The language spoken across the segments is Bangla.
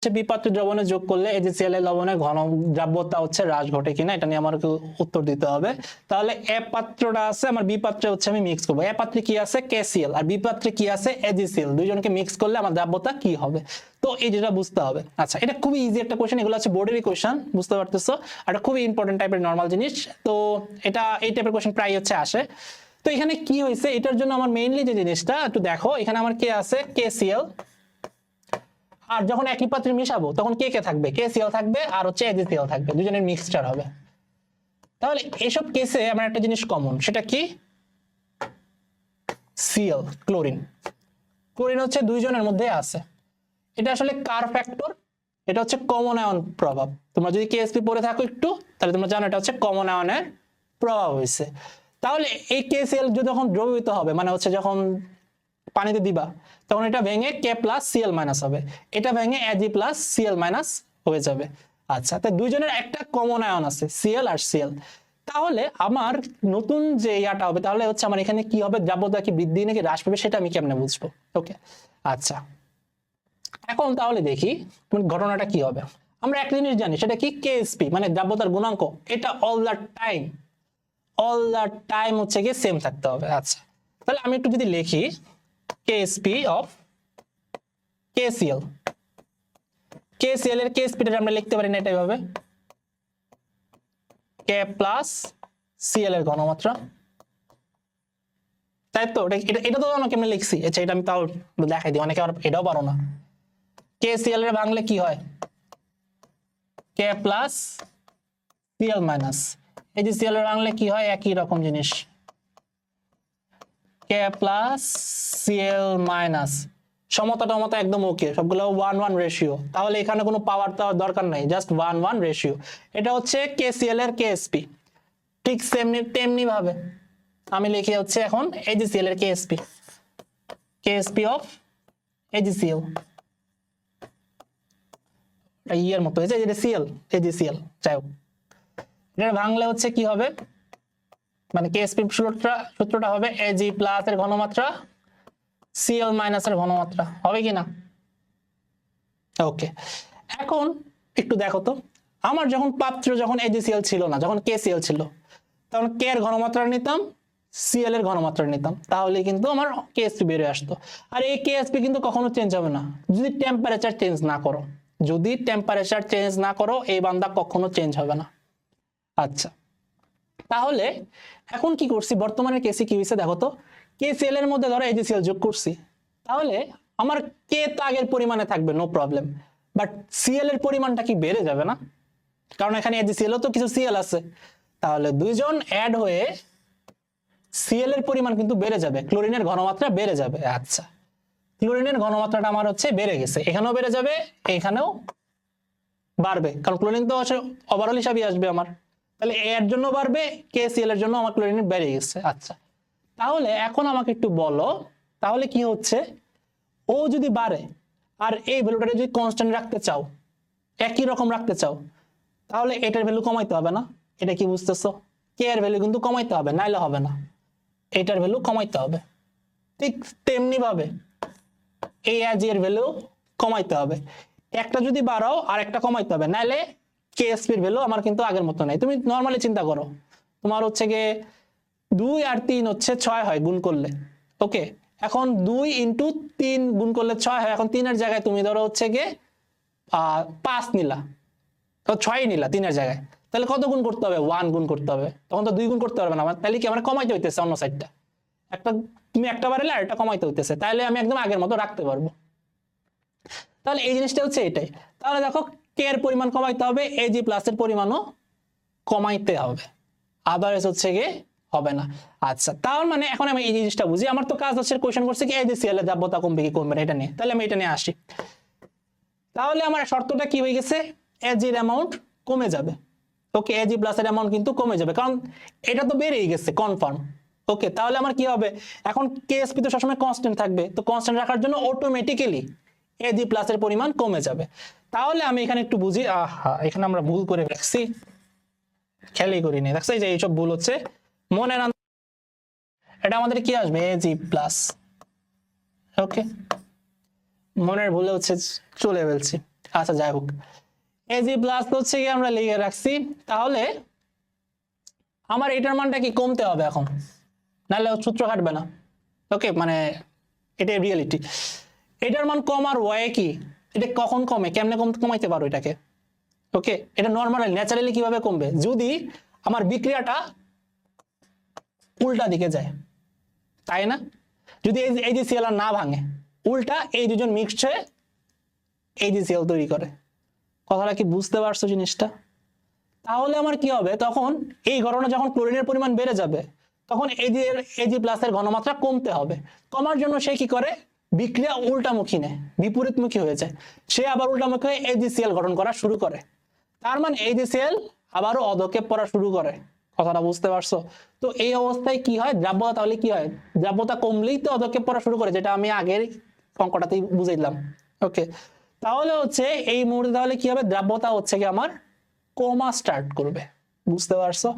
বিপাত্র দ্রবণে যোগ করলে AgCl এর লবণের ঘন দ্রাব্যতা হচ্ছে হ্রাস ঘটে কিনা, এটা নিয়ে আমাকে উত্তর দিতে হবে। তাহলে এ পাত্রটা আছে আমার, বি পাত্রে হচ্ছে আমি মিক্স করবো। এ পাত্রে কি আছে KCl আর বি পাত্রে কি আছে AgCl, দুইজনকে মিক্স করলে আমার দ্রাব্যতা কি হবে, তো এই যেটা বুঝতে হবে। আচ্ছা, এটা খুবই ইজি একটা কোশ্চেন, এগুলো হচ্ছে বোর্ডেরই কোশ্চেন, বুঝতে পারতেছো, এটা খুবই ইম্পর্টেন্ট টাইপের নরমাল জিনিস। তো এটা এই টাইপের কোশ্চেন প্রায় হচ্ছে আসে। তো এখানে কি হয়েছে, এটার জন্য আমার মেইনলি যে জিনিসটা একটু দেখো, এখানে আমার কে আছে KCl, আর যখন একই পাত্রে মিশাবো তখন কে কে থাকবে, KCl থাকবে আর হচ্ছে AgCl থাকবে, দুজনের মিক্সচার হবে। তাহলে এসব কেসে আমার একটা জিনিস কমন, সেটা কি Cl, ক্লোরিন। ক্লোরিন হচ্ছে দুইজনের মধ্যে আছে। এটা আসলে কার ফ্যাক্টর, এটা হচ্ছে কমন আয়ন প্রভাব। তোমরা যদি কেএসপি পড়ে থাকো একটু, তাহলে তোমরা জানো এটা হচ্ছে কমন আয়নের প্রভাব হয়েছে। তাহলে এই KCl যখন দ্রবীভূত হবে, মানে হচ্ছে যখন পানিতে দিবা, তখন এটা ভেঙে K প্লাস Cl মাইনাস হবে, এটা ভেঙে Ag প্লাস Cl মাইনাস হয়ে যাবে। আচ্ছা, তাই দুইজনের একটা কমন আয়ন আছে Cl আর Cl। তাহলে আমার নতুন যে ইয়াটা হবে, তাহলে হচ্ছে আমার এখানে কি হবে, দ্রাব্যতা কি বৃদ্ধি নাকি হ্রাস পাবে, সেটা আমি কেমনে বুঝবো। ওকে, আচ্ছা, এখন তাহলে দেখি ঘটনাটা কি হবে। আমরা একটা জিনিস জানি, সেটা কি KSP মানে দ্রাব্যতার গুণাঙ্ক, এটা অল দ্য টাইম হচ্ছে কি সেম থাকতে হবে। আচ্ছা, তাহলে আমি একটু যদি লিখি KSP অফ KCl, KCl এর KSP-টা আমরা লিখতে পারি না এটা এভাবে, K প্লাস Cl এর ঘনমাত্রা, তাই তো? এটা তো অনেকে আমি লিখছি। আচ্ছা, এটা আমি তাও দেখাই দিই, অনেকে আবার এটাও পারো না। KCl এর ভাঙলে কি হয়, K plus Cl minus. AgCl এর ভাঙলে কি হয়, একই রকম জিনিস, K প্লাস Cl মাইনাস। সমতা একদম ওকে, সবগুলো 1:1 রেশিও। তাহলে এখানে কোনো পাওয়ার দেওয়ার দরকার নাই, জাস্ট 1:1 রেশিও। এটা হচ্ছে KCl এর KSP। ঠিক তেমনি ভাবে আমি লিখি হচ্ছে এখন AgCl এর KSP অফ AgCl, ইয়ের মতো হয়েছে, যেটা Cl AgCl, যাই হোক, এটা ভাঙলে হচ্ছে কি হবে, মানে KSP সূত্রটা হবে Ag প্লাস এর ঘনমাত্রা Cl মাইনাস এর ঘনমাত্রা, হবে কি না? ওকে, এখন একটু দেখো তো, আমার যখন পাত্র যখন AgCl ছিল না, যখন KCl ছিল, তখন K এর ঘনমাত্রা নিতাম, Cl এর ঘনমাত্রা নিতাম, তাহলে কিন্তু আমার KSP বেরিয়ে আসতো। আর এই KSP কিন্তু কখনো চেঞ্জ হবে না যদি টেম্পারেচার চেঞ্জ না করো, এই বান্দা কখনো চেঞ্জ হবে না। আচ্ছা, তাহলে এখন কি করছি, বর্তমানে কেসে কি হয়েছে দেখো তো, KCl এর মধ্যে ধরো AgCl যোগ করছি, তাহলে আমার K তো আগের পরিমাণে থাকবে, নো প্রবলেম, বাট Cl এর পরিমাণটা কি বেড়ে যাবে না? কারণ এখানে AgCl তো কিছু Cl আছে, তাহলে দুইজন অ্যাড হয়ে Cl এর পরিমাণ কিন্তু বেড়ে যাবে, ক্লোরিনের ঘনমাত্রা বেড়ে যাবে। আচ্ছা, ক্লোরিনের ঘনমাত্রাটা আমার হচ্ছে বেড়ে গেছে, এখানেও বেড়ে যাবে, এখানেও বাড়বে, কারণ ক্লোরিন তো ওভারঅল হিসাবে আসবে আমার, তাহলে এর জন্য বাড়বে, KCl এর জন্য আমার ক্লোরিন বেড়ে গেছে। আচ্ছা, তাহলে এখন আমাকে একটু বলো, তাহলে কি হচ্ছে, ও যদি বাড়ে আর এই ভ্যালুটা যদি কনস্ট্যান্ট রাখতে চাও, একই রকম রাখতে চাও, তাহলে এটার ভ্যালু কমাইতে হবে না? এটা কি বুঝতেছো? K এর ভ্যালু কিন্তু কমাইতে হবে, নাইলে হবে না, এটার ভ্যালু কমাইতে হবে। ঠিক তেমনি ভাবে এই Ag এর ভ্যালু কমাইতে হবে, একটা যদি বাড়াও আর একটা কমাইতে হবে, নাইলে KSP এর ভ্যালু আমার কিন্তু আগের মতো নাই। তুমি নরমালি চিন্তা করো, তোমার হচ্ছে গিয়ে 2 আর 3 হচ্ছে 6 হয় গুণ করলে, ওকে, এখন 2 ইন্টু 3 গুণ করলে 6 হয়, এখন 3 এর জায়গায় তুমি ধরো হচ্ছে গিয়ে 5 নিলা, তো 6 নিলা 3 এর জায়গায়, তাহলে কত গুণ করতে হবে, 1 গুণ করতে হবে, তখন তো 2 গুণ করতে পারবে না, তাহলে কি আমার কমাইতে হইতেছে অন্য সাইডটা, একটা তুমি একটা বাড়ালে আর একটা কমাইতে হইতেছে, তাহলে আমি একদম আগের মতো রাখতে পারবো। তাহলে এই জিনিসটা হচ্ছে এটাই। তাহলে দেখো, K এর পরিমাণ কমাইতে হবে, Ag প্লাস এর পরিমাণও কমাইতে হবে, আদারওয়াইজ হচ্ছে গিয়ে হবে না। আচ্ছা, তার মানে এখন আমি এই জিনিসটা বুঝি, আমার তো কাজ হচ্ছে কোশ্চেন করছে কি AgCl এর দ্রাব্যতা কমবে কি কমবে না এটা নিয়ে, তাহলে আমি এটা নিয়ে আসি। তাহলে আমার শর্তটা কি হয়ে গেছে, Ag এর অ্যামাউন্ট কমে যাবে, ওকে, Ag প্লাস এর অ্যামাউন্ট কিন্তু কমে যাবে, কারণ এটা তো বেড়েই গেছে কনফার্ম। ওকে, তাহলে আমার কি হবে, এখন KSP তো সবসময় কনস্ট্যান্ট থাকবে, তো কনস্ট্যান্ট রাখার জন্য অটোমেটিক্যালি Ag প্লাস এর পরিমাণ কমে যাবে। তাহলে আমি এখানে একটু বুঝি, এখানে আমরা ভুল করে রাখছি, খেয়ালই করিনি, দেখছো এই যে এইসব ভুল হচ্ছে, মনে না, এটা আমাদের কি আসবে Ag প্লাস, ওকে, মনের ভুলে হচ্ছে চলে ফেলছি। আচ্ছা যাই হোক, এজি প্লাস হচ্ছে কি আমরা লিখে রাখছি। তাহলে আমার এটার মানটা কি কমতে হবে এখন, নাহলে সূত্র কাটবে না। ওকে, মানে এটাই রিয়েলিটি। এটার মান কমার ওয়ে কি, এটা কখন কমে, কেমনে কমাইতে পারো এটাকে? ওকে, এটা নর্মালি ন্যাচারালি কিভাবে কমবে, যদি আমার বিক্রিয়াটা উল্টা দিকে যায়, তাই না? যদি এই যে সিএল আর না ভাঙে, উল্টা এই দুজন মিক্সড হয়ে এই যে সিএল তৈরি করে। কথাটা কি বুঝতে পারছো জিনিসটা? তাহলে আমার কি হবে, তখন এই ঘটনা যখন ক্লোরিনের পরিমাণ বেড়ে যাবে, তখন এজি প্লাসের ঘনমাত্রা কমতে হবে। কমার জন্য সে কি করে, বিক্রিয়া উল্টামুখী নেয়, বিপরীতমুখী হয়ে যায়। সে আবার উল্টামুখী হয়ে এজিসিএল গঠন করা শুরু করে। তার মানে এজিসিএল আবারও অধক্ষেপ করা শুরু করে। কথাটা বুঝতে পারছো? তো এই অবস্থায় কি হয়, দ্রাব্যতা তাহলে কি হয়, দ্রাব্যতা কমলেই তো অধক্ষেপ করা শুরু করে, যেটা আমি আগের অঙ্কটাতেই বুঝাইলাম। ওকে, তাহলে হচ্ছে এই মুহূর্তে তাহলে কি হবে, দ্রাব্যতা হচ্ছে কি আমার কমা স্টার্ট করবে। বুঝতে পারছো?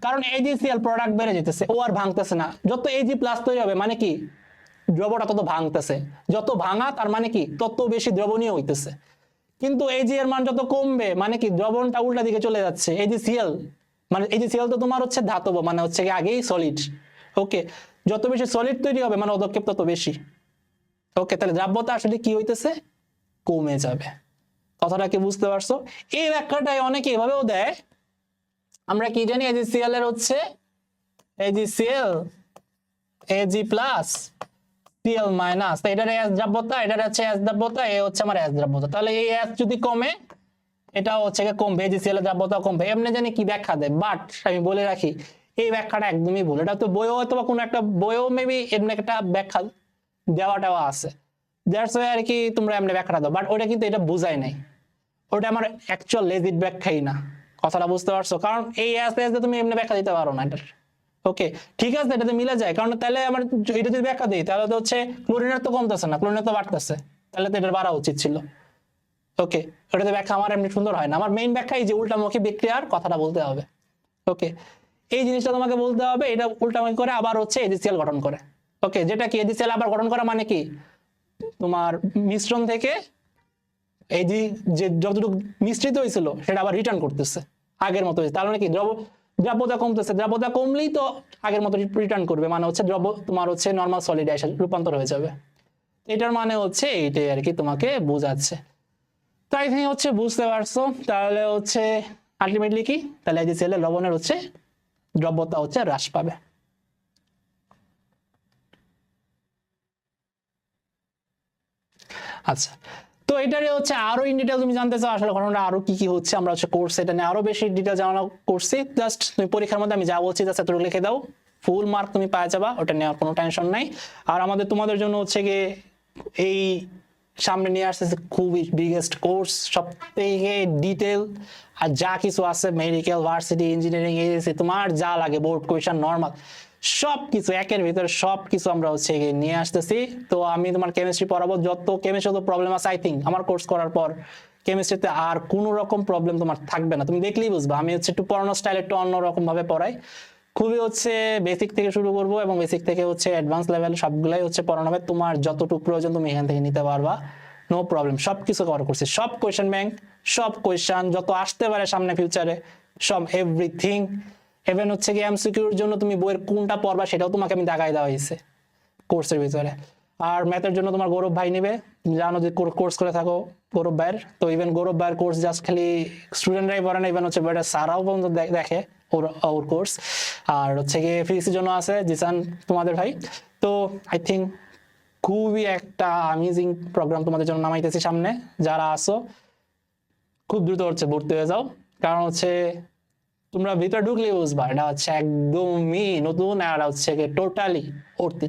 কারণ এজিসিএল প্রোডাক্ট বেড়ে যেতেছে, ও আর ভাঙতেছে না। যত এজি প্লাস তৈরি হবে মানে কি, দ্রবটা তত ভাঙতেছে, যত ভাঙা তার মানে কি তত বেশি দ্রবণীয় হইতেছে। কিন্তু এজি এর মান যত কমবে মানে কি, দ্রবণটা উল্টা দিকে চলে যাচ্ছে। এজিসিএল মানে এজিসিএল তো তোমার হচ্ছে ধাতব, মানে হচ্ছে কি আগেই সলিড। ওকে, যত বেশি সলিড তৈরি হবে মানে অধক্ষেপ তত বেশি। ওকে, তাহলে দ্রাব্যতা আসলে কি হইতেছে, কমে যাবে। কথাটা কি বুঝতে পারছো? এই ব্যাখ্যাটাই অনেকে এভাবেও দেয়, আমরা কি জানি এজিসিএল এর হচ্ছে AgCl AG plus CL minus, এটার এস দ্রাব্যতা, এটার হচ্ছে এস দ্রাব্যতা, এ হচ্ছে আমার এস দ্রাব্যতা। তাহলে এই এস যদি কমে, এটা হচ্ছে কমবে, এজিসিএল এর দ্রাব্যতা কমবে। এমনি জানি কি ব্যাখ্যা দেয়, বাট আমি বলে রাখি এই ব্যাখ্যাটা একদমই ভুল। এটা তো বইও হয়তো বা কোনো একটা বইও মেবি এমনি একটা ব্যাখ্যা দেওয়াটাও আছে, দ্যাটস ওয়াই আর কি তোমরা এমনি ব্যাখ্যাটা দাও, বাট ওটা কিন্তু এটা বুঝাই নাই। ওটা আমার অ্যাকচুয়াল লেজিট ব্যাখ্যাই না। কথাটা বুঝতে পারছো? কারণ এই এস এস তুমি এমনি ব্যাখ্যা দিতে পারো না এটার। ওকে, ঠিক আছে, এটাতে মিলে যায়, কারণ তাহলে আমার এটা যদি ব্যাখ্যা দিই, তাহলে তো হচ্ছে ক্লোরিনের তো কমতেছে না, ক্লোরিনের তো বাড়তেছে, তাহলে তো এটা বাড়া উচিত ছিল। ওকে, ওটাতে ব্যাখ্যা আমার এমনি সুন্দর হয় না। আমার মেইন ব্যাখ্যা এই যে উল্টামুখী বিক্রিয়ার কথাটা বলতে হবে। ওকে, এই জিনিসটা তোমাকে বলতে হবে, এটা উল্টামুখী করে আবার হচ্ছে এজিসিএল গঠন করে। ওকে, যেটা কি এজিসিএল আবার গঠন করা মানে কি, তোমার মিশ্রণ থেকে এই যে যতটুকু মিশ্রিত হয়েছিল সেটা আবার রিটার্ন করতেছে আগের মতো। তার মানে কি দ্রব্যতা কমতেছে, দ্রব্যতা কমলেই তো আগের মতো রিটার্ন করবে, মানে হচ্ছে দ্রব্য তোমার হচ্ছে নর্মাল সলিডে এসে রূপান্তর হয়ে যাবে। এটার মানে হচ্ছে এইটাই আর কি তোমাকে বোঝাচ্ছে। তাই তুমি হচ্ছে বুঝতে পারছো? তাহলে হচ্ছে আলটিমেটলি কি, তাহলে এই যে সেলের লবণের হচ্ছে দ্রব্যতা হচ্ছে হ্রাস পাবে। আচ্ছা, তো এটারে হচ্ছে আরো ইন ডিটেল তুমি জানতে চাও আসলে ঘটনাটা আরো কি কি হচ্ছে, আমরা হচ্ছে কোর্স এটা নিয়ে আরো বেশি ডিটেল জানানো করছি। জাস্ট তুমি পরীক্ষার মধ্যে আমি যা বলছি জাস্ট এতটুকু লিখে দাও, ফুল মার্ক তুমি পেয়ে যাবা, ওটা নেওয়ার কোনো টেনশন নাই। আর আমাদের তোমাদের জন্য হচ্ছে গিয়ে এই সামনে নিয়ে আসতেছে খুবই বিগেস্ট কোর্স, সব থেকে ডিটেল আর যা কিছু আছে মেডিকেল, ভার্সিটি, ইঞ্জিনিয়ারিং, এসি, তোমার যা লাগে, বোর্ড কোয়েশ্চন, নর্মাল সব কিছু একের ভিতরে সব কিছু আমরা হচ্ছে নিয়ে আসতেছি। তো আমি তোমার কেমিস্ট্রি পড়াবো, যত কেমিস্ট্রি তো প্রবলেম আছে, আই থিঙ্ক আমার কোর্স করার পর কেমিস্ট্রিতে আর কোনো রকম প্রবলেম তোমার থাকবে না, তুমি দেখলেই বুঝবা। আমি হচ্ছে একটু পড়ানোর স্টাইল একটু অন্যরকম ভাবে পড়াই, খুবই হচ্ছে বেসিক থেকে শুরু করবো এবং বেসিক থেকে হচ্ছে অ্যাডভান্স লেভেল সবগুলাই হচ্ছে পড়ানো হবে। তোমার যতটুকু প্রয়োজন তুমি এখান থেকে নিতে পারবা, নো প্রবলেম। সবকিছু কভার করছি, সব কোয়েশ্চেন ব্যাংক, সব কোয়েশ্চেন যত আসতে পারে সামনে ফিউচারে, সব এভরিথিং। ইভেন হচ্ছে কি এমসিকিউর জন্য তুমি বইয়ের কোনটা পড়বা সেটাও তোমাকে আমি দেখাই দেওয়া হয়েছে কোর্সের ভিতরে। আর ম্যাথের জন্য তোমার গৌরব ভাই নেবে, জানো যে কোর্স করে থাকো গৌরব ভাইয়ের। তো ইভেন গৌরব ভাইয়ের কোর্স জাস্ট খালি স্টুডেন্টরাই পড়ে না, ইভেন হচ্ছে বইটা স্যারাও পর্যন্ত দেখে ওর কোর্স। আর হচ্ছে গিয়ে ফিজিক্সের জন্য আছে জিসান তোমাদের ভাই। তো আই থিঙ্ক খুবই একটা অ্যামেজিং প্রোগ্রাম তোমাদের জন্য নামাইতেছি সামনে। যারা আসো খুব দ্রুত হচ্ছে ভর্তি হয়ে যাও, কারণ হচ্ছে তোমরা ভিতরে ঢুকলেই বুঝবা এটা হচ্ছে একদমই নতুন আর হচ্ছে টোটালি অর্থ